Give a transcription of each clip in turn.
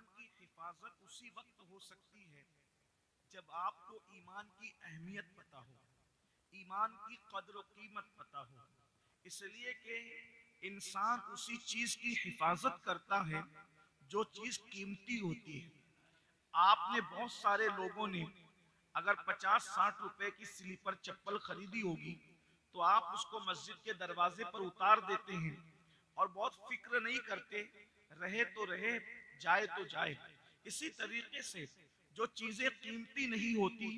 ईमान की हिफाजत उसी वक्त हो सकती है जब आपको ईमान की अहमियत पता हो, ईमान की कद्र और कीमत पता हो। इसलिए कि इंसान उसी चीज की हिफाजत करता है जो चीज कीमती होती है। आपने बहुत सारे लोगों ने अगर 50-60 रुपए की स्लीपर चप्पल खरीदी होगी तो आप उसको मस्जिद के दरवाजे पर उतार देते हैं और बहुत फिक्र नहीं करते, रहे तो रहे, जाए तो जाए। इसी तरीके से जो चीजें कीमती नहीं होती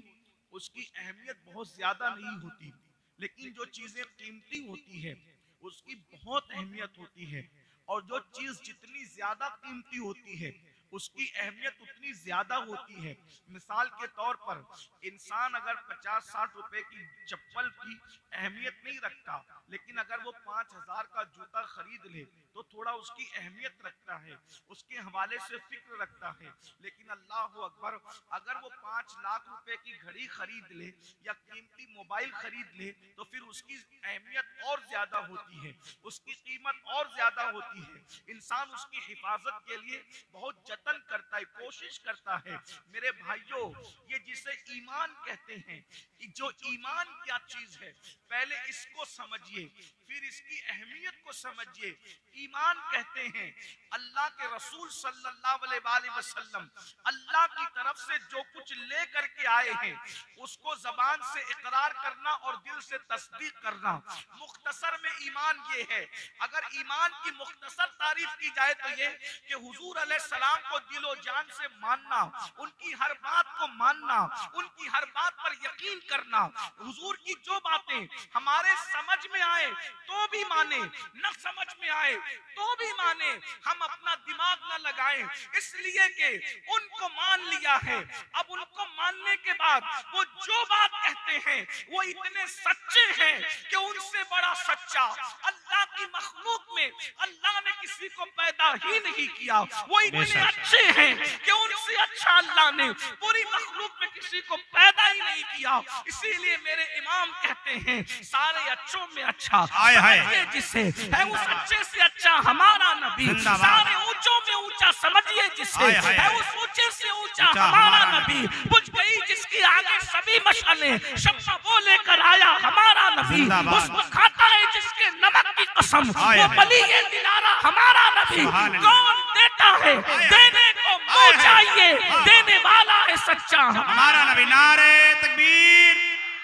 उसकी अहमियत बहुत ज्यादा नहीं होती, लेकिन जो चीजें कीमती होती है उसकी बहुत अहमियत होती है। और जो चीज जितनी ज्यादा कीमती होती है उसकी अहमियत उतनी ज्यादा होती है। मिसाल के तौर पर इंसान अगर 50-60 रुपए की चप्पल की अहमियत नहीं रखता, लेकिन अगर वो 5,000 का जूता खरीद ले तो थोड़ा उसकी अहमियत रखता है, उसके हवाले से फिक्र रखता है। लेकिन अल्लाह अकबर, अगर वो 5 लाख रुपए की घड़ी खरीद ले या कीमती मोबाइल खरीद ले तो फिर उसकी अहमियत और ज्यादा होती है, उसकी कीमत और ज्यादा होती है। इंसान उसकी हिफाजत के लिए बहुत जतन करता है, कोशिश करता है। मेरे भाइयों, ये जिसे ईमान कहते हैं, जो ईमान क्या चीज है पहले इसको समझिए, फिर इसकी अहमियत को समझिए। ईमान कहते हैं अल्लाह के रसूल सल्लल्लाहु अलैहि वसल्लम अल्लाह की तरफ से जो कुछ ले करके आए हैं उसको जबान से इकरार करना और दिल से तस्दीक करना। मुख्तसर में ईमान ये है। अगर ईमान की मुख्तसर तारीफ की जाए तो ये कि हुजूर अलैहिस्सलाम को दिलो जान से मानना, उनकी हर बात को मानना, उनकी हर बात पर यकीन करना। हुजूर की जो बातें हमारे समझ में आए तो भी माने, न समझ में आए तो भी माने, हम अपना दिमाग न लगाएं, इसलिए कि उनको मान लिया है। अब उनको मानने के बाद वो जो बात कहते हैं वो इतने सच्चे हैं कि उनसे बड़ा सच्चा अल्लाह की मखलूक में अल्लाह ने किसी को पैदा ही नहीं किया। वो इतने अच्छे हैं कि उनसे अच्छा अल्लाह ने पूरी मखलूक में किसी को पैदा ही नहीं किया। इसीलिए मेरे इमाम कहते हैं सारे अच्छों में अच्छा समझिए जिसे है, उस अच्छे से अच्छा हमारा नबी। सारे ऊंचों में ऊंचा समझिए जिसे है, उस ऊंचे से ऊंचा हमारा नबी। बुझ गई जिसकी आगे सभी मशाले, शब्द वो लेकर आया हमारा नबी। उसको खाता है जिसके नमक की कसम, वो बली ये दिलारा हमारा नबी। कौन देता है, देने को मुंह चाहिए, देने वाला है सच्चा हमारा नबी। नारे तकबीर,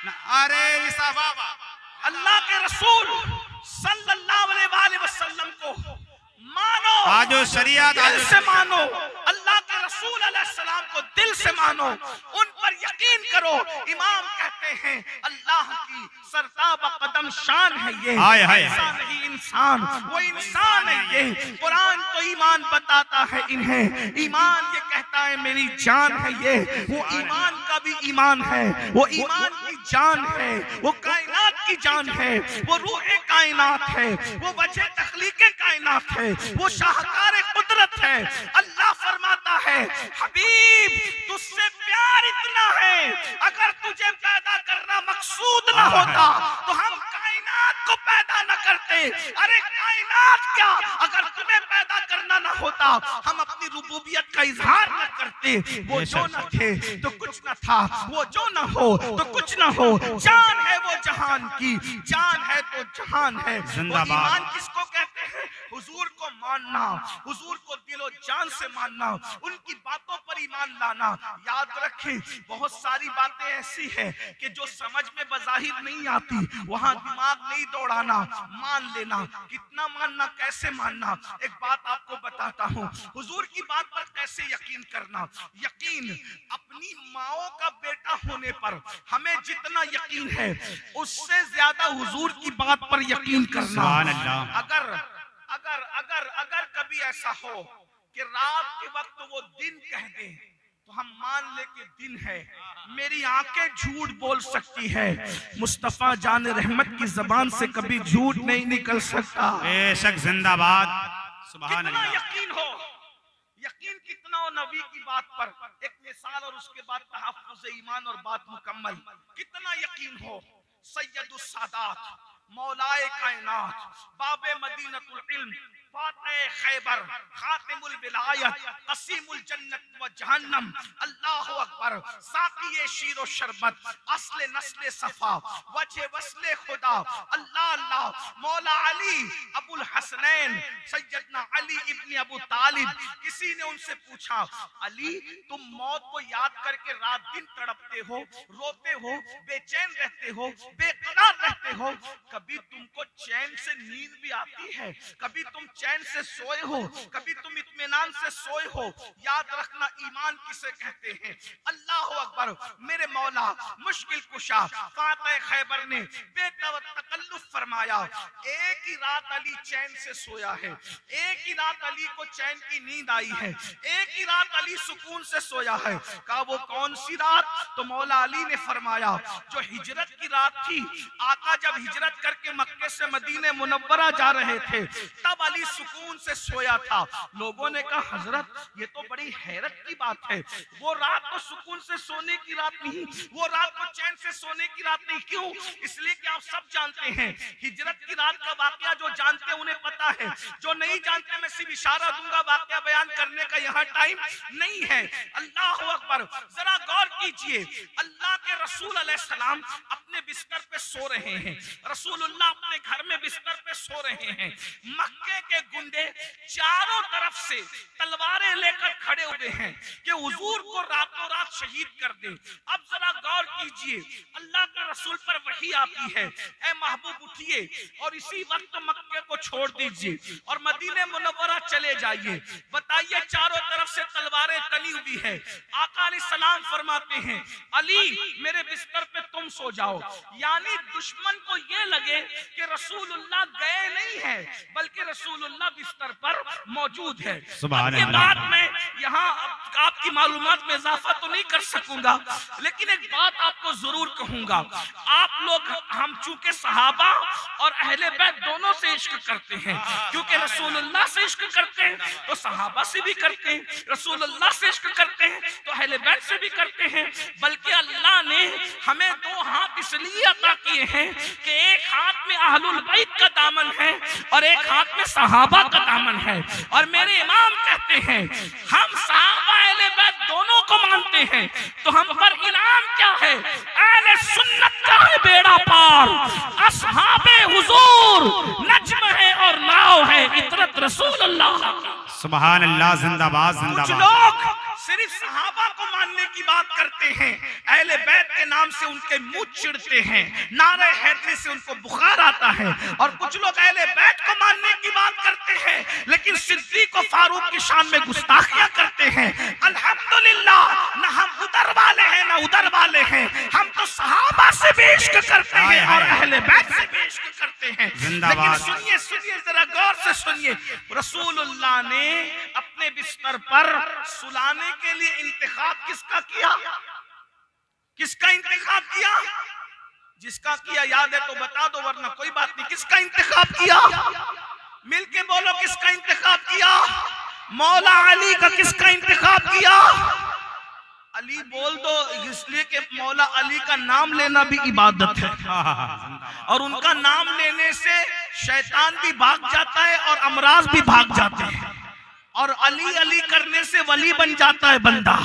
नारे रिसावा। अल्लाह के रसूल सल्लल्लाहु अलैहि वसल्लम को मानो, आजो शरीयत दिल से मानो। अल्लाह के रसूल अलैहिस्सलाम को दिल से मानो, उन पर यकीन करो। इमाम कहते हैं अल्लाह की सरताब कदम शान है ये, ऐसा नहीं इंसान, वो इंसान है ये। कुरान तो ईमान बताता है इन्हें, ईमान ये कहता है मेरी जान है ये। वो ईमान का भी ईमान है, वो ईमान की जान है, वो कायनात की जान है, वो रूह कायनात है, वो वजह तख्लीक कायनात है, वो शाहकार कुदरत है। अल्लाह फरमाता है हबीब तुझसे प्यार इतना है, अगर तुझे पैदा करना मकसूद ना होता तो हम कायनात को पैदा न करते। अरे कायनात क्या, अगर तुम्हें पैदा करना ना होता हम अपनी रुबूबियत का इजहार न करते। वो जो न थे तो कुछ न था, वो जो न हो तो कुछ न हो। जान है वो जहान की, जान है तो जहान है। वो ईमान किसको कहते हैं? हुजूर को मानना, हुजूर को दिलो जान से मानना, उनकी बातों पर ईमान लाना। याद रखें बहुत सारी बातें ऐसी हैं कि जो समझ में बज़ाहिर नहीं आती, वहां दिमाग नहीं दौड़ाना, मान लेना। कितना मानना, कैसे मानना, एक बात आपको बताता हूँ। हुजूर की बात पर कैसे यकीन करना। यकीन अपनी माओ का बेटा होने पर हमें जितना यकीन है उससे ज्यादा हुजूर की बात पर यकीन करना। अगर अगर अगर अगर कभी ऐसा हो कि रात के वक्त वो दिन कह दे तो हम मान ले कि दिन है। मेरी आंखें झूठ बोल सकती है, मुस्तफा जान रहमत की जबान से कभी झूठ नहीं निकल सकता। बेशक जिंदाबाद। सुभान कितना अल्लाह। यकीन हो, यकीन कितना हो नबी की बात पर। एक मिसाल और उसके बाद तहफ्फुज़ ईमान और बात मुकम्मल। कितना यकीन हो सैयदुस सादात, मौलाए कायनात, बाबे मदीनतुल इल्म, फातिह खैबर, खातिमुल विलायत, कसीमुल जन्नत व जहन्नम, अल्लाहु अकबर, साक़िए शीरो शरबत, अस्ले नस्ले सफा, वजह वस्ले खुदा, अल्लाह अल्लाह, मौला अली अबुल हसनैन सैयदना अली इब्न अबू तालिब। किसी ने उनसे पूछा, अली तुम मौत को याद करके रात दिन तड़पते हो, रोते हो, बेचैन रहते हो, बेकरार रहते हो, कभी तुमको चैन से नींद भी आती है? कभी तुम चैन से सोए हो? कभी तुम इत्मीनान से सोए हो? याद रखना ईमान किसे कहते हैं। अल्लाह अकबर, मेरे मौला मुश्किल कुशा फातिह खैबर ने बेतकल्लुफ फरमाया, एक ही रात अली चैन से सोया है, एक ही रात अली को चैन की नींद आई है, एक ही रात अली सुकून से सोया है। कहा वो कौन सी रात? तो मौला अली ने फरमाया, जो हिजरत की रात थी। आका जब हिजरत करके मक्के से मदीने मुनव्वरा जा रहे थे, तब अली सुकून से सोया था। लोगों ने कहा, हजरत ये तो बड़ी हैरत की बात है, वो रात तो सुकून से सोने की रात नहीं, वो रात को चैन से सोने की रात नहीं। क्यों? इसलिए कि आप सब जानते हैं हिजरत की रात का वाकया, जो जानते उन्हें पता है, जो नहीं जानते मैं सिर्फ इशारा दूंगा, वाकया बयान करने का यहाँ टाइम नहीं है। अल्लाह अकबर, जरा गौर कीजिए, अल्लाह के रसूल अलैहिस्सलाम अपने बिस्तर पे सो रहे हैं, रसूलुल्लाह अपने घर में बिस्तर पे सो रहे हैं। मक्के के गुंडे चारों तरफ से तलवारें लेकर खड़े हुए हैं कि हुजूर को रातों रात शहीद कर दे। अब जरा गौर कीजिए, अल्लाह के रसूल पर वही आती है, ऐ महबूब उठिए और इसी वक्त मक्के को छोड़ दीजिए और मदीने मुनव्वरा चले जाइए। बताइए, चारों तरफ से तलवारें तनी हुई है। आका अलैहिस्सलाम फरमाते हैं, अली मेरे बिस्तर पे तुम सो जाओ। यानी दुश्मन को ये लगे कि रसूलुल्लाह गए नहीं है, बल्कि रसूलुल्लाह बिस्तर पर मौजूद है। ये बात मैं यहाँ आपकी मालूमात में इजाफा तो नहीं कर सकूंगा, लेकिन एक बात आपको जरूर कहूंगा। आप लोग, हम चूंकि सहाबा और अहले बैत दोनों से इश्क करते हैं, क्योंकि रसूलुल्लाह से इश्क करते हैं तो सहाबा से भी करते हैं, रसूलुल्लाह से इश्क करते हैं तो अहले बैत से भी करते हैं। बल्कि अल्लाह ने हमें दो हाथ इसलिए अता किए हैं कि एक हाथ में अहलुल बैत का दामन है और एक हाथ में सहाबा का दामन है। और मेरे इमाम कहते हैं, हम सहाबा अहले बैत दोनों को मानते हैं, तो हम पर इनाम क्या है? अहले सुन्नत का है बेड़ा पार, असहाबे हुजूर नज्म है और नाव है इतरत रसूलुल्लाह। सुभान अल्लाह, जिंदाबाद कुछ जिंदाबाद। लोग सिर्फ सहाबा को मानने की बात करते हैं, अहले बैत के नाम से उनके मुंह चिढ़ते हैं, नारे हैदरी से उनको बुखार आता है। और कुछ लोग अहले बैत को मानने की बात करते हैं, लेकिन सिद्दीक और फारूक की शान में गुस्ताखियां करते हैं। अल्हम्दुलिल्लाह, न हम उधर वाले हैं न उधर वाले हैं, हम तो सहाबा से भी इश्क करते हैं और अहले बैत से भी इश्क करते हैं। लेकिन सुनिए सुनिए, जरा गौर से सुनिए, रसूलुल्लाह ने अपने बिस्तर पर सुलाने के लिए इंतखाब किसका किया? किसका इंतखाब किया? जिसका किया याद है तो बता दो, वरना कोई बात नहीं। किसका इंतखाब किया? मिलके बोलो, किसका इंतखाब किया? मौला अली का। किसका इंतखाब किया? अली बोल दो, इसलिए कि मौला अली का नाम लेना भी इबादत है, और उनका नाम लेने से शैतान भी भाग जाता है और अमराज भी भाग जाते हैं, और अली अली करने से वली बन जाता है बंदा।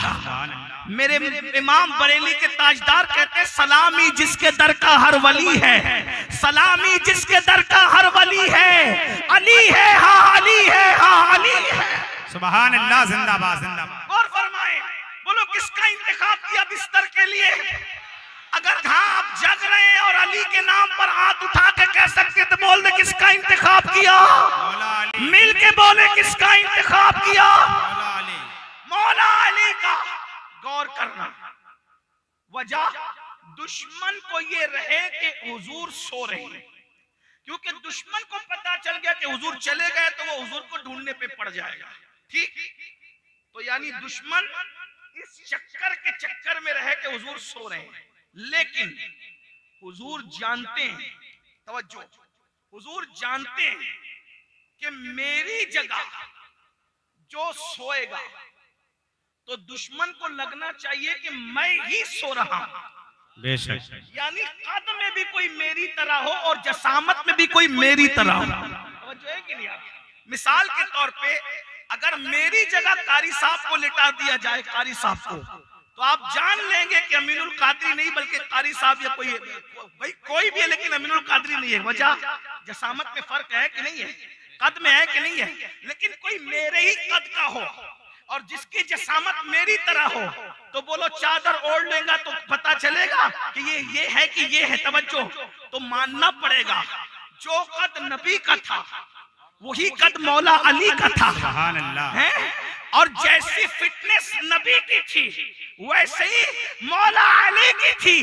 मेरे इमाम बरेली के ताजदार कहते हैं, सलामी जिसके दर का हर वली है, सलामी जिसके दर का हर वली है, अली है हाँ अली है हाँ अली है। सुभान अल्लाह, जिंदाबाद जिंदाबाद। और फरमाए, बोलो किसका इंतखाब किया बिस्तर के लिए? अगर हाँ आप जग रहे हैं और अली के नाम पर हाथ उठा के कह सकते तो बोल दे, किसका इंतखाब किया? मिल के बोले, किसका इंतखाब किया? मौला अली का। गौर करना, वजह दुश्मन को ये रहे कि हुजूर सो रहे हैं, क्योंकि दुश्मन को पता चल गया कि हुजूर चले गए तो वो हुजूर को ढूंढने पे पड़ जाएगा। ठीक, तो यानी दुश्मन इस चक्कर में रहे कि हुजूर सो रहे हैं, लेकिन हुजूर जानते हैं, तवज्जो, हुजूर जानते हैं कि मेरी जगह जो सोएगा तो दुश्मन को लगना चाहिए कि मैं ही सो रहा हूं। बेशक, यानी कद में भी कोई मेरी तरह हो और जसामत में भी कोई मेरी तरह हो। तवज्जो है कि नहीं? मिसाल के तौर पे अगर मेरी जगह कारी साहब को लिटा दिया जाए, कारी साहब को, तो आप जान लेंगे कि अमीनुल कादरी नहीं बल्कि कारी साहब या कोई भाई कोई भी है, लेकिन अमीनुल कादरी नहीं है। वजह जसामत में फर्क है कि नहीं है, कद में है कि नहीं है। लेकिन कोई मेरे ही कद का हो और जिसकी जसामत मेरी तरह हो तो बोलो चादर ओढ़ लेगा तो पता चलेगा कि ये है कि ये है। तवज्जो, तो मानना पड़ेगा जो कद नबी का था वही कद मौला अली का था। सुभान अल्लाह। है? और जैसी फिटनेस नबी की थी वैसे ही मौला अली की थी।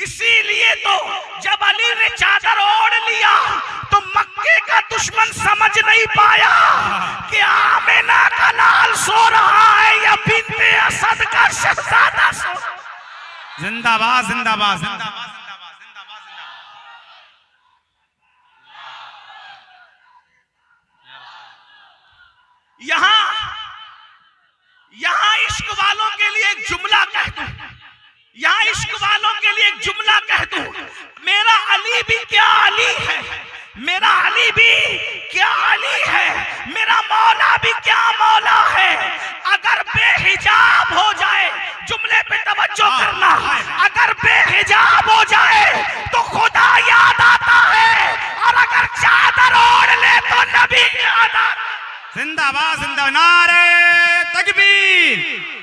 इसीलिए तो जब अली ने चादर ओढ़ लिया तो मक्के का दुश्मन समझ नहीं पाया कि आमिना का लाल सो रहा है या बिन्ते असद का शहजादा सो। जिंदाबाद जिंदाबाद जिंदाबाद जिंदाबाद जिंदाबाद जिंदाबाद। यहाँ इश्क वालों के लिए एक जुमला कह दूं, यहाँ इश्क वालों के लिए एक जुमला कह दूं, मेरा अली भी क्या अली है, मेरा अली भी क्या अली है, मेरा मौला भी क्या मौला है। अगर बेहिजाब हो जाए, जुमले पे तवज्जो करना, अगर बेहिजाब हो जाए तो खुदा याद आता है और अगर चादर ओढ़ ले तो नबी याद आता। जिंदाबाद जिंदाबाद। नारे तकबीर,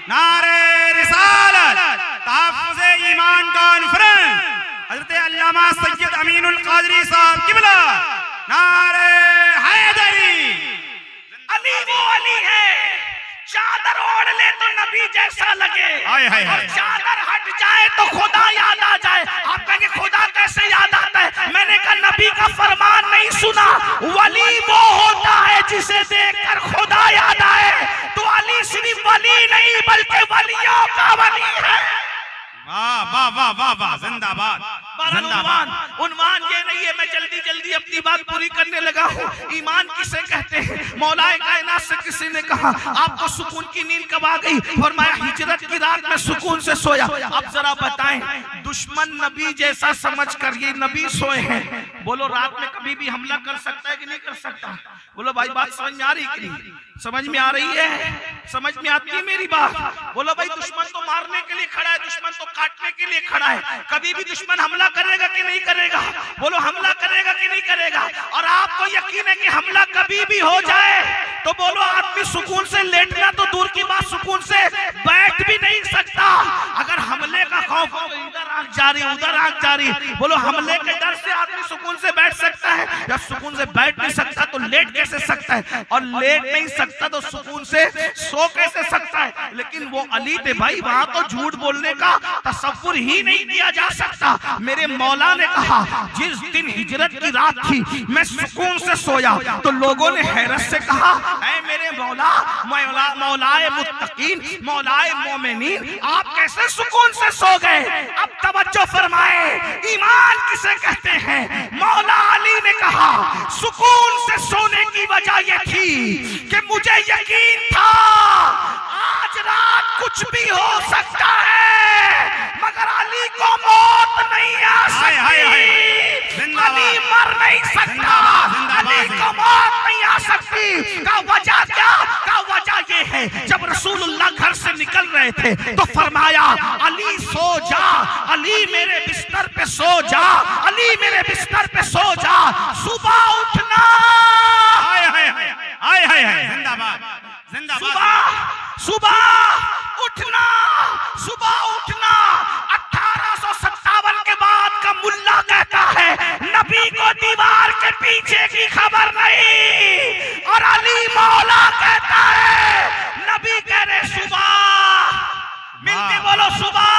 नारे रिसालत, तहफ्फुज़े ईमान कॉन्फ्रेंस, हज़रत अल्लामा सैयद अमीनुल कादरी साहब किबला, नारे हैदरी। अली वो अली है, चादर ओढ़ ले तो नबी जैसा लगे और चादर हट जाए तो खुदा याद आ जाए। आप कहेंगे खुदा कैसे याद आता है? मैंने कहा नबी का फरमान नहीं सुना, वली वो होता है जिसे देखकर खुदा याद आए। तो अली सिर्फ वली नहीं बल्कि वलियों का वली है। वाह वाह वाह वाह वाह, जिंदाबाद जिंदाबाद। उन्वान ये नहीं है, मैं जल्दी जल्दी अपनी बात पूरी करने लगा हूँ। ईमान किसे कहते हैं? मौलाए कायनात से किसी ने कहा आपको सुकून की नींद कब आ गई? फरमाया हिजरत की रात में सुकून से सोया। अब जरा बताएं, दुश्मन नबी जैसा समझकर ये नबी सोए हैं, बोलो रात में कभी भी हमला कर सकता है कि नहीं कर सकता? बोलो भाई बात समझ में आ रही कि नहीं? समझ में आ रही है? समझ में आती है मेरी बात? बोलो भाई दुश्मन तो मारने के लिए खड़ा है, दुश्मन तो काटने के लिए खड़ा है। कभी भी दुश्मन हमला करेगा कि नहीं करेगा? बोलो हमला करेगा कि नहीं करेगा? और आपको यकीन है कि हमला कभी भी हो जाए तो बोलो आदमी सुकून से लेटना तो दूर की बात सुकून से बैठ भी नहीं सकता। अगर हमले का खौफ हो तो इधर आंख जारी उधर आंख जारी, बोलो हमले के डर से आदमी सुकून से बैठ सकता है? जब सुकून से बैठ नहीं सकता तो लेट कैसे सकता है? और लेट नहीं सकता तो सुकून से सो कैसे सकता है? लेकिन वो अली थे भाई, वहां तो झूठ बोलने का तसव्वुर ही नहीं किया जा सकता। मेरे मौला ने कहा जिस दिन हिजरत की रात थी मैं सुकून से सोया तो लोगों ने हैरत से कहा ऐ मेरे मौला, मौलाए मुत्तकीन, मौलाए मोमिनीन, आप कैसे सुकून से सो गए? अब तवज्जो फरमाए, ईमान किसे कहते हैं? मौला अली ने कहा सुकून से सोने की वजह यह थी कि मुझे यकीन था आज रात कुछ भी हो सकता है मगर अली को मौत नहीं आ सकती, अली मर नहीं सकता, अली को मौत नहीं आ सकती। का वजह क्या? का वजह ये है जब रसूलुल्लाह घर से निकल रहे थे तो फरमाया अली सो जा, अली मेरे बिस्तर पे सो जा, अली मेरे बिस्तर पे सो जा, सुबह उठना। जिंदाबाद जिंदाबाद। सुबह उठना, सुबह उठना। 1857 के बाद का मुल्ला कहता है नबी को दीवार के पीछे की खबर नहीं, और अली मौला कहता है नबी कह रहे सुबह मिलके बोलो सुबह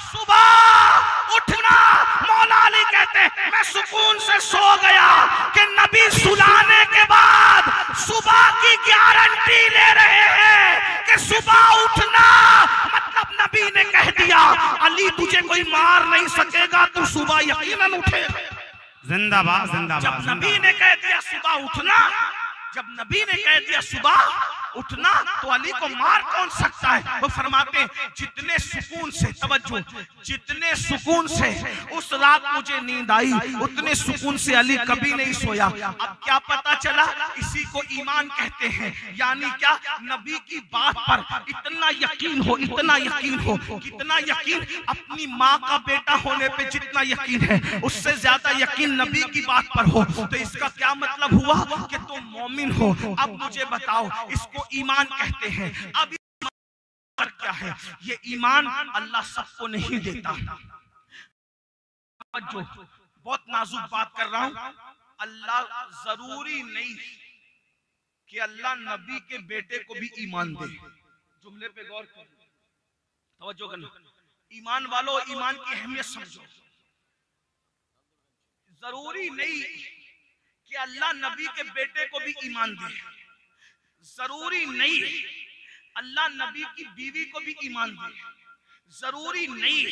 सुबह उठना। मौला अली कहते हैं मैं सुकून से सो गया कि नबी सुलाने के बाद सुबह की गारंटी ले रहे हैं कि सुबह उठना। मतलब नबी ने कह दिया अली तुझे कोई मार नहीं सकेगा, तू सुबह यकीनन उठेगा। जिंदाबाद जिंदाबाद। जब नबी ने कह दिया सुबह उठना, जब नबी ने कह दिया सुबह उठना तो अली को मार कौन सकता है। वो फरमाते जितने सुकून से, तवज्जो, जितने सुकून से उस रात मुझे नींद आई उतने सुकून से अली कभी नहीं सोया। अब क्या पता चला, इसी को ईमान कहते हैं। यानी क्या, नबी की बात पर इतना यकीन हो, इतना यकीन हो, कितना यकीन, अपनी माँ का बेटा होने पे जितना यकीन है उससे ज्यादा यकीन नबी की बात पर हो। तो इसका क्या मतलब हुआ कि तुम मोमिन हो। अब मुझे बताओ, इसको ईमान कहते हैं। अब क्या है ये ईमान? अल्लाह सबको नहीं देता। जो बहुत नाजुक बात कर रहा हूं, अल्लाह जरूरी नहीं कि अल्लाह नबी के बेटे को भी ईमान दे। जुमले पे गौर करो, तवज्जो करना। ईमान वालों, ईमान की अहमियत समझो। जरूरी नहीं कि अल्लाह नबी के बेटे को भी ईमान दे। जरूरी नहीं अल्लाह नबी की बीवी को भी ईमान दे। जरूरी नहीं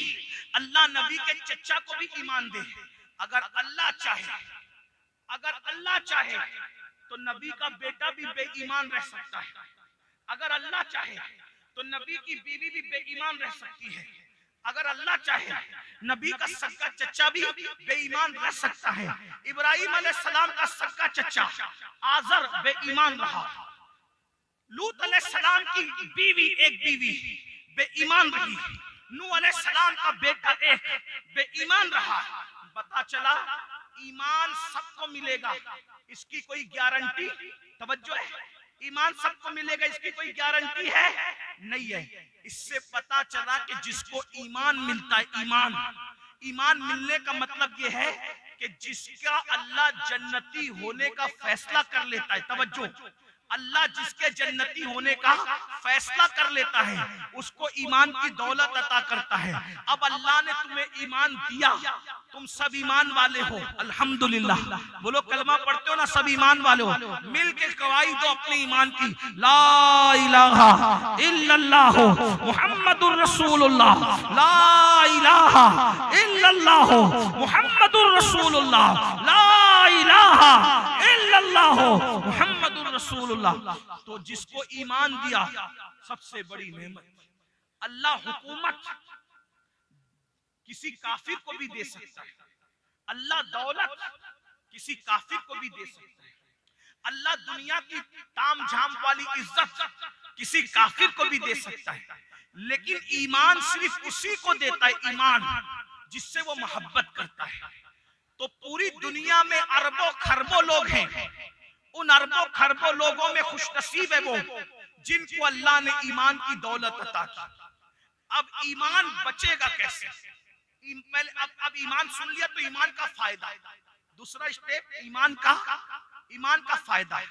अल्लाह नबी के चचा को भी ईमान दे। अगर अल्लाह चाहे, अगर अल्लाह चाहे तो नबी का बेटा भी बेईमान रह सकता है। अगर अल्लाह चाहे तो नबी की बीवी भी बेईमान रह सकती है। अगर अल्लाह चाहे नबी का सक्का चचा भी बेईमान रह सकता है। इब्राहिम अलैहिस्सलाम का सक्का चचा आजर बेईमान रहा। लूत अलैहिस्सलाम की बीवी, एक बीवी बेईमान रही। नूह अलैहिस्सलाम का बेटा एक बेईमान रहा। पता चला ईमान सबको मिलेगा, इसकी कोई गारंटी, तवज्जो है, ईमान सबको मिलेगा इसकी कोई गारंटी है नहीं है। इससे पता चला कि जिसको ईमान मिलता है, ईमान मिलने का मतलब यह है कि जिसका अल्लाह जन्नती होने का फैसला कर लेता है। तवज्जो, अल्लाह जिसके जन्नती होने का फैसला कर लेता है उसको ईमान की दौलत अता करता है। अब अल्लाह ने तुम्हें ईमान दिया, तुम सब ईमान वाले हो, अल्हम्दुलिल्लाह। बोलो कलमा पढ़ते हो ना, सब ईमान वाले हो। मिल के गवाही दो अपने ईमान की, ला इलाहा इल्लल्लाह मुहम्मदुर रसूलुल्लाह, ला इलाहा इल्लल्लाह मुहम्मदुर रसूलुल्लाह, ला इलाहा इल्लल्लाह मुहम्मदुर रसूलुल्लाह। तो जिसको ईमान दिया, सबसे बड़ी नेमत। अल्लाह हुकूमत किसी काफिर को भी दे सकता है, अल्लाह दौलत किसी काफिर को भी दे सकता है, अल्लाह दुनिया की ताम झाम वाली इज्जत किसी काफिर को भी दे सकता है। लेकिन ईमान सिर्फ उसी को देता है, ईमान जिससे वो मोहब्बत करता है। तो पूरी दुनिया में अरबों खरबों लोग हैं, उन अरबों खरबों लोगों में खुशनसीब है वो जिनको अल्लाह ने ईमान की दौलत अता की। अब ईमान बचेगा कैसे? पहले अब ईमान सुन लिया तो ईमान का फायदा, दूसरा स्टेप ईमान का फायदा।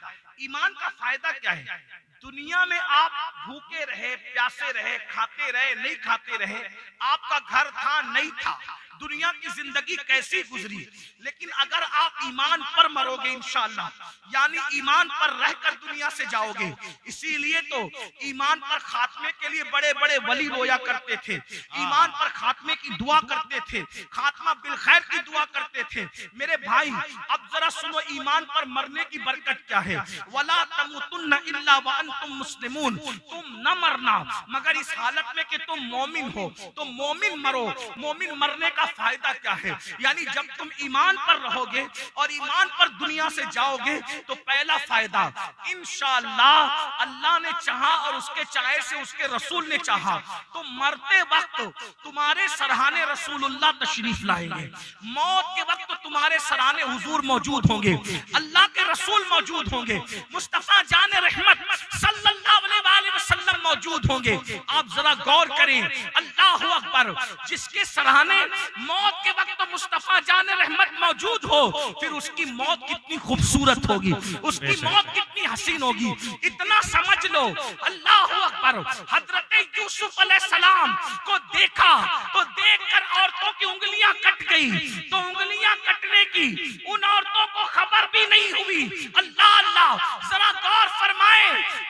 ईमान का फायदा क्या है? दुनिया में आप भूखे रहे, प्यासे रहे, खाते रहे, नहीं खाते रहे, आपका घर था नहीं था, दुनिया की जिंदगी कैसी गुजरी, लेकिन अगर आप ईमान पर मरोगे इंशाअल्लाह, यानी ईमान पर रहकर दुनिया से जाओगे। इसीलिए तो ईमान पर खात्मे के लिए बड़े बड़े वली रोया करते थे, ईमान पर खात्मे की दुआ करते थे, खात्मा बिल खैर की दुआ करते थे। मेरे भाई अब जरा सुनो ईमान पर मरने की बरकत क्या है। वला तमुतुन्ना इल्ला व अंतुम मुस्लिमून, तुम न मरना मगर इस हालत में कि तुम मोमिन हो। तो मोमिन मरो, मोमिन मरने का फायदा क्या है? यानी जब तुम ईमान पर रहोगे और ईमान पर दुनिया से जाओगे तो पहला फायदा इंशाअल्लाह अल्लाह ने चाहा और उसके चाहे से उसके रसूल ने चाहा तो मरते वक्त तुम्हारे सराहने रसूलुल्लाह तशरीफ लाएंगे। मौत के वक्त तुम्हारे सराहने हुजूर मौजूद होंगे, अल्लाह के रसूल मौजूद होंगे, मुस्तफा जान रहमत सल्लल्लाहु अलैहि वसल्लम मौजूद होंगे। आप जरा गौर करें, अल्लाहु अकबर, जिसके सराहने मौत के वक्त तो मुस्तफा जान रहमत मौजूद हो, फिर उसकी मौत कितनी खूबसूरत होगी, उसकी मौत कितनी हसीन होगी। इतना समझ लो, अल्लाहु अकबर। हजरत यूसुफ अलैहिस्सलाम को देखा तो देखकर औरतों की उंगलियां कट गई, तो उंगलियां कटने की उन औरतों को खबर भी नहीं हुई। अल्लाह अल्लाह, जरा गौर फरमाए,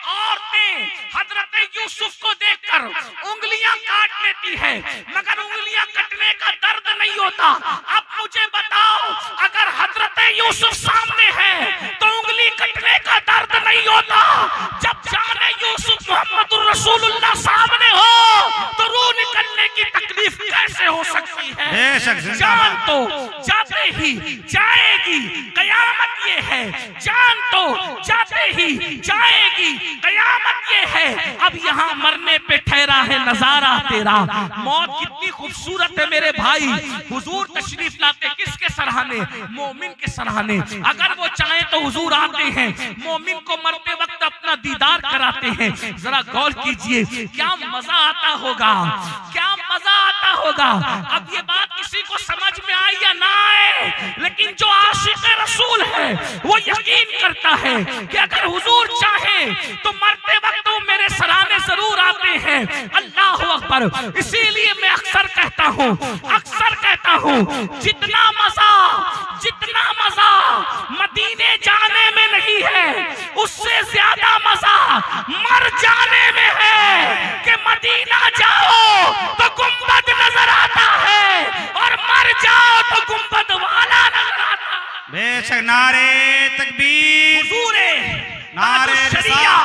औरतें हजरत यूसुफ को देखकर उंगलियां काट लेती है, मगर उंगलियां कटने का दर्द नहीं होता। अब मुझे बताओ, अगर हजरत यूसुफ सामने है तो उंगली कटने का दर्द नहीं होता। जब जाने यूसुफ मोहम्मदुर रसूलुल्लाह सामने हो तो रूह निकलने की तकलीफ कैसे हो सकती है। जान तो जाते ही जाएगी, कयामत ये है। जान तो जाते ही जाएगी, कयामत ये है। अब यहाँ मरने पे ठहरा है नजारा तेरा। मौत कितनी खूबसूरत है मेरे भाई। हुजूर तशरीफ लाते किसके सराहने? मोमिन के सराहने। अगर वो चाहे तो हुजूर आते हैं, मोमिन को मरते वक्त अपना दीदार कराते हैं। जरा गौर कीजिए, क्या मजा आता होगा, क्या मजा आता होगा। अब ये बात किसी को समझ में आए या ना आए, लेकिन जो आशिक रसूल है वो यकीन करता है कि अगर हुजूर चाहे तो मरते वक्त वो मेरे सराहने जरूर आते हैं। अल्लाह अकबर। इसीलिए मैं अक्सर कहता हूँ, जितना मजा मदीने जाने में नहीं है, उससे ज्यादा मजा मर जाने में है। कि मदीना जाओ तो गुंबद नजर आता है और मर जाओ तो गुंबद वाला नजर आता है। बेशक नारे तकबीर, हुजूरे नारे शरिया,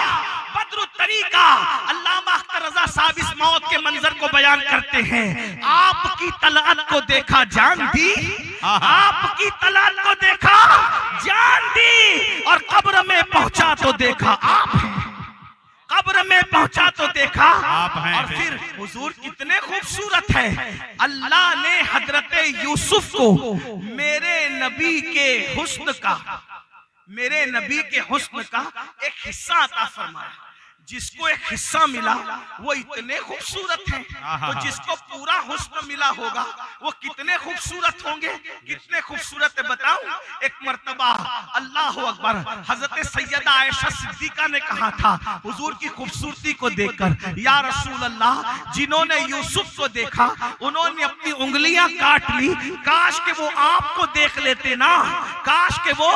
बदरुत तरीका। अल्लामा अख्तर रजा साहब इस मौत के मंजर को बयान करते हैं। आपकी तलअत को देखा जान दी, आपकी तलअत को देखा जान दी, और कब्र में पहुंचा तो देखा आप हैं, कब्र में पहुंचा तो देखा आप हैं। और फिर हुजूर कितने खूबसूरत है। अल्लाह ने हजरत यूसुफ को मेरे नबी के हुस्न का, मेरे नबी के हुस्न का एक हिस्सा अता फरमाया। जिसको एक हिस्सा मिला वो इतने खूबसूरत हैं, तो जिसको पूरा हुस्न मिला होगा वो कितने खूबसूरत होंगे, कितने खूबसूरत है बताऊं। एक मर्तबा अल्लाह अकबर, हजरत सैयदा आयशा सिद्दीका ने कहा था हुजूर की खूबसूरती को देखकर, या रसूल अल्लाह, जिन्होंने यूसुफ को देखा उन्होंने अपनी उंगलियां काट ली। काश के वो आपको देख लेते ना, काश के वो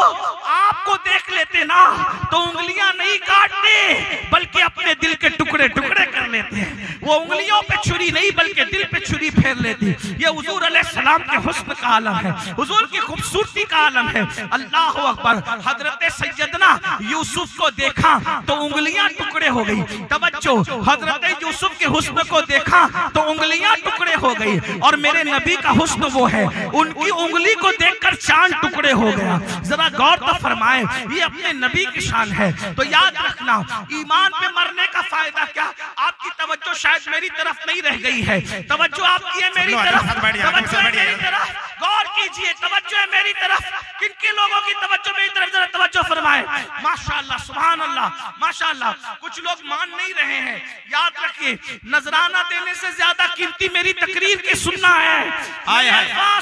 आपको देख लेते ना, तो उंगलियां नहीं काटते बल्कि अपने दिल के टुकड़े टुकड़े कर लेते हैं। वो उंगलियों पे छुरी नहीं बल्कि दिल पे छुरी फेर लेती। ये हुजूर अलैहिस्सलाम के हुस्न का आलम है, हुजूर की खूबसूरती का आलम है। अल्लाह अकबर। हजरत सैयदना यूसुफ को देखा तो उंगलियां टुकड़े हो गई। तवज्जो, हजरत यूसुफ के हुस्न को देखा तो उंगलियां टुकड़े हो गई। और मेरे नबी का हुस्न वो है, उनकी उंगली को देखकर चांद टुकड़े हो गया। जरा गौर तो फरमाए, ये अपने नबी की शान है। तो याद रखना, ईमान पे मरने का फायदा क्या। आपकी तवज्जो शायद मेरी तरफ नहीं रह गई है, तवज्जो आपकी है मेरी तरफ, तवज्जो है मेरी तरफ। गौर कीजिए, तवज्जो है मेरी तरफ। किन किन लोगों की तवज्जो मेरी तरफ, जरा तवज्जो फरमाए। माशाअल्लाह, सुभान अल्लाह, माशाअल्लाह। कुछ लोग मान नहीं रहे हैं। याद रखिए, नजराना देने से ज्यादा कीमती मेरी तकरीर की सुनना है,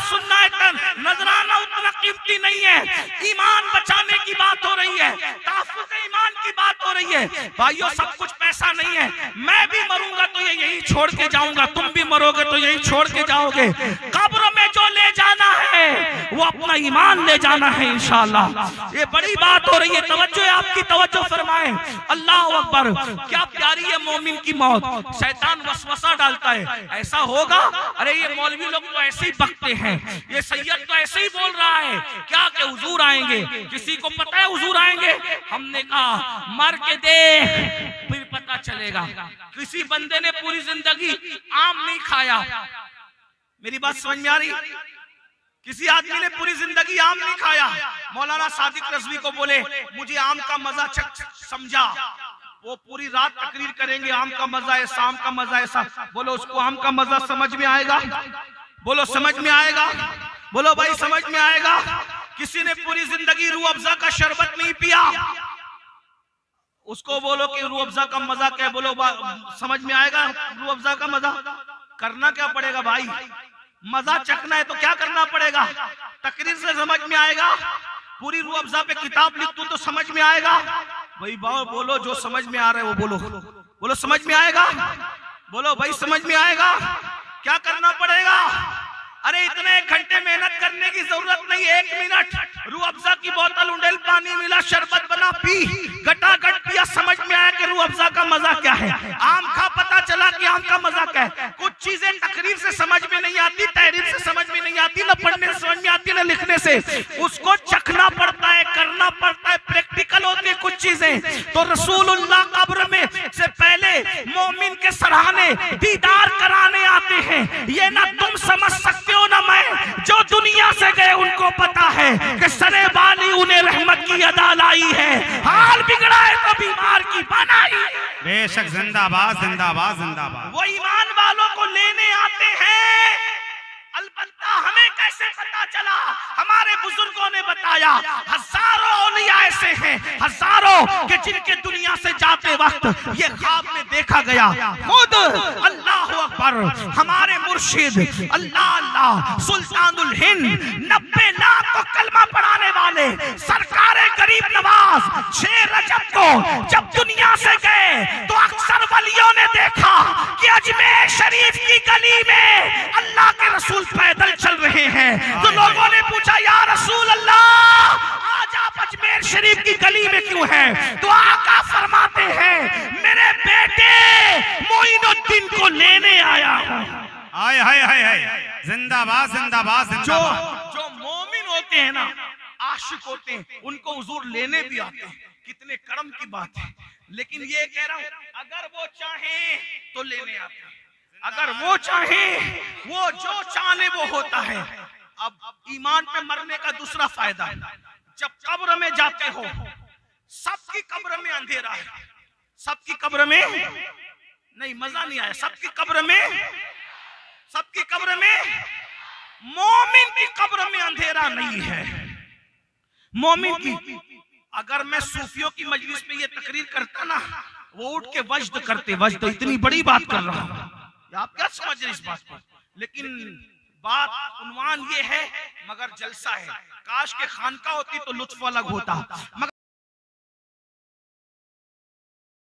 सुनना है। नजराना उतना कीमती नहीं है। ईमान बचाने की बात हो रही है, तहफ्फुज़ ईमान की बात हो रही है। भाइयों, सब कुछ पैसा नहीं है। मैं भी मरूंगा तो ये यही छोड़ के जाऊंगा, तुम भी मरोगे तो यही छोड़ के जाओगे। कब्र में जो ले जाना है वो अपना ईमान ले जाना है इंशाअल्लाह। ये बड़ी बात हो रही है। तवज्जो है आपकी, तवज्जो फरमाएं। अल्लाह अकबर। क्या प्यारी है मोमिन की मौत। शैतान वसवसा डालता है, ऐसा होगा, अरे ये मौलवी लोग तो ऐसे ही बकते हैं, ये सैयद तो ऐसे ही बोल रहा है क्या कि हुजूर आएंगे। किसी को पता है हुजूर आएंगे? हमने कहा मर के देख फिर पता चलेगा। किसी बंदे ने पूरी जिंदगी आम नहीं खाया, मेरी बात समझ में आ रही? किसी आदमी ने पूरी जिंदगी आम नहीं खाया। मौलाना सादिक रज़वी को बोले मुझे आम का मजा समझा, वो पूरी रात तकरीर करेंगे, आम का मजा है, शाम का मजा है। बोलो उसको आम का मजा समझ में आएगा? बोलो समझ में आएगा? बोलो भाई समझ में आएगा? किसी ने पूरी जिंदगी रूह अफ़ज़ा का शरबत नहीं पिया, उसको बोलो कि रूह अफ़ज़ा का मजा क्या है, बोलो समझ में आएगा? रूह अफ़ज़ा का मजा करना क्या पड़ेगा भाई? मजा चखना है तो क्या करना पड़ेगा? तकरीर से समझ में आएगा। पूरी रूह अफ़ज़ा पे किताब लिख दूं तो समझ में आएगा? भाई बोलो जो समझ में आ रहा है वो बोलो, बोलो समझ में आएगा? बोलो भाई समझ में आएगा? क्या करना पड़ेगा? अरे इतने 1 घंटे मेहनत करने की जरूरत नहीं, 1 मिनट रूह अफ़ज़ा की बोतल, उंडेल पानी मिला, शरबत बना, पी, गटागट पिया, समझ में आया कि रूह अफ़ज़ा का मजा क्या है। आम खा, पता चला कि आम का मजा क्या है। कुछ चीजें तकरीर से समझ में नहीं आती, तहरीर से समझ में नहीं आती, न पढ़ने से समझ में आती, न लिखने से, उसको चखना पड़ता है, करना पड़ता है, प्रैक्टिकल होती है कुछ चीजें। तो रसूलुल्लाह कब्र में से पहले मोमिन के सराहने, दीदार कराने आते हैं। ये ना तुम समझ सकते हो ना मैं, जो दुनिया से गए उनको पता है कि सरे बाली उन्हें रहमत की अदा लाई है, हाल बिगड़ा है तो बीमार की बनाई। बेशक, जिंदाबाद जिंदाबाद जिंदाबाद। वो ईमान वालों को लेने आते हैं। अलबत्ता हमें कैसे पता चला? हमारे बुजुर्गों ने बताया, हजारों औलिया ऐसे हैं, हजारों के जिनके दुनिया से जाते वक्त ये ख्वाब में देखा गया। खुद अल्लाह अकबर, हमारे मुर्शिद अल्लाह अल्लाह सुल्तानुल हिंद, 90 लाख को कलमा पढ़ाने वाले सरकारे गरीब नवाज 6 रजब को जब दुनिया से गए तो अक्सर वलियों ने देखा कि अजमेर शरीफ की गली में अल्लाह के रसूल पैदल चल रहे हैं। तो लोगों ने पूछा, या रसूल अल्लाह, आज आप अजमेर शरीफ की गली में क्यों हैं? तो आका फरमाते हैं, मेरे बेटे मोइनुद्दीन को लेने आया हूं। हाय हाय हाय हाय, जिंदाबाद जिंदाबाद जिंदाबाद। जो मोमिन होते हैं ना, आशिक होते हैं, उनको हुजूर लेने भी आते हैं। कितने कर्म की बात है। लेकिन ये कह रहा हूं, अगर वो चाहे तो लेने आते हैं, अगर वो चाहे, वो जो चाहे वो होता है। अब ईमान पे मरने का दूसरा फायदा, जब कब्र में जाते हो, सबकी कब्र में अंधेरा है, सबकी कब्र में नहीं, मजा नहीं आया, सबकी कब्र में, मोमिन की कब्र में अंधेरा नहीं है। मोमिन की, अगर मैं सूफियों की मजलिस में ये तकरीर करता ना, वो उठ के वज्द करते, वज्द, इतनी बड़ी बात कर रहा हूं, आप क्या समझ रहे इस बात को? लेकिन बात उन्वान ये है, मगर जलसा है। काश के खानका होती तो लुत्फ अलग होता। मगर